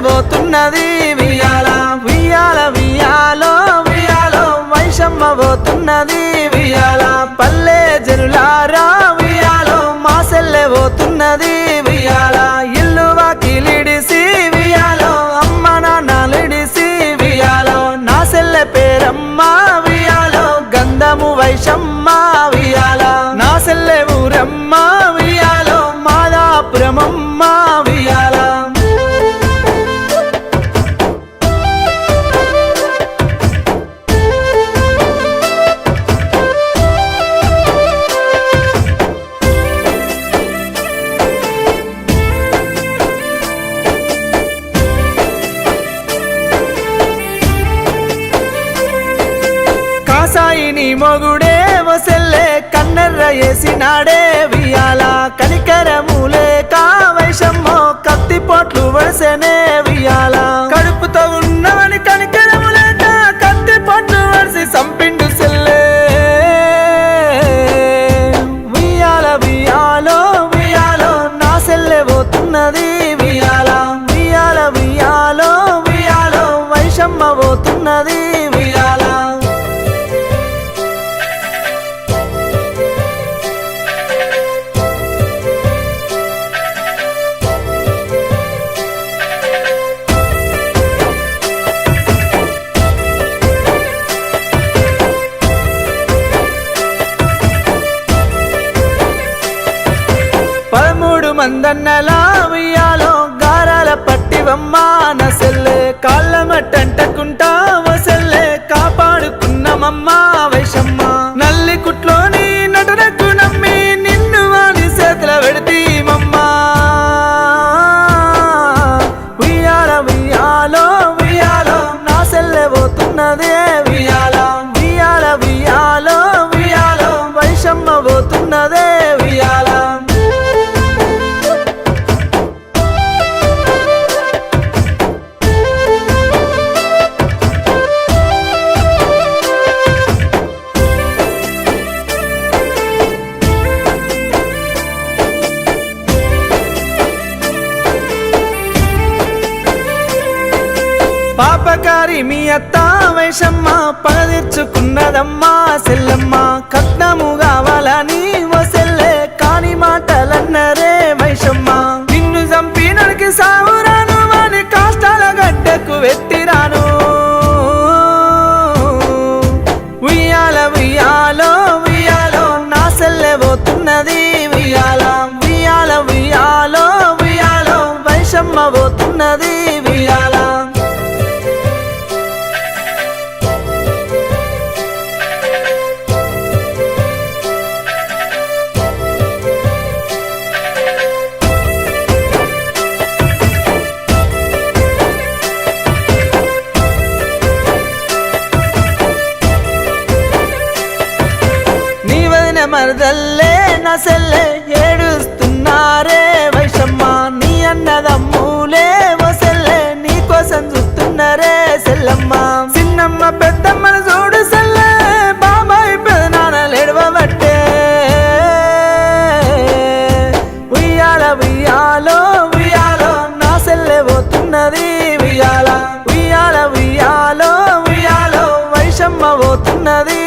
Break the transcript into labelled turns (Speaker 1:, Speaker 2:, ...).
Speaker 1: పోతున్నది వియాల వియాల వియాలో వియాలో వైషమ్మ పోతున్నది వియాల పల్లె జనులారా వియాలో మా సెల్లె పోతున్నది వియాల ఇల్లు వాకిలిడిసి వియాలో అమ్మ నాన్నలిడిసి వియాలో నా సెల్లె పేరమ్మ వియాలో గంధము వైషమ్మ వియాల నా సెల్లె ఊరమ్మ వియాలో మాదాపురమమ్మ వియాల కాసాయిని మొగుడే వసెల్లే కన్నెర్ర వేసినాడే వియాల కనికరములే కావైషమ్మో కత్తిపోట్లు వడిసెనే వియాల కడుపుతో ఉన్నవని కనికరములేక కత్తిపోట్లు వడిసి సంపిండు సెల్లే వియాల వియాలో వియాలో నా సెల్లె పోతున్నది వియాల వియాల వియాలో వియాలో వైషమ్మ పోతున్నది వియాల మందన్నలా వియాలో గారాల పట్టివమ్మ నసెల్లే కాళ్ళ మట్టంటకుంటా వసెల్లే కాపాడుకున్నమమ్మ వైషమ్మ నల్లి కుట్లోని నటనకు నమ్మి నిన్ను వాడి చేతుల పెడితీమమ్మ వియాల వియాలో వియాలో నా సెల్లె పోతున్నదే వియాల వియాల వియాలో వియాలో వైషమ్మ పోతున్నదే వియాల పాపకారి మీ అత్త వైషమ్మ పగదీర్చుకున్నదమ్మా సెల్లమ్మ కట్నము కావాలని వసెల్లే కాని మాటలన్నరే వైషమ్మ నిన్ను చంపినడికి సావురాను వాని కాష్టాల గడ్డకు వెట్టిరాను వియాల వియాలో వియాలో నా సెల్లె పోతున్నది వియాల వియాల వియాలో వియాలో వైషమ్మ పోతున్నది వియాల మరదల్లే నా సెల్లె ఏడుస్తున్నారే వైషమ్మ నీ అన్నదమ్ములే వసెల్లే నీ కోసం చూస్తున్నారే సెల్లమ్మ చిన్నమ్మ పెద్దమ్మను చూడు సెల్లె బాబాయ్ పెదనాన్నలు ఎడవబట్టే వియాల వియాలో వియాలో నా సెల్లె పోతున్నది వియాల వియాల వియాలో వియాలో వైషమ్మ పోతున్నది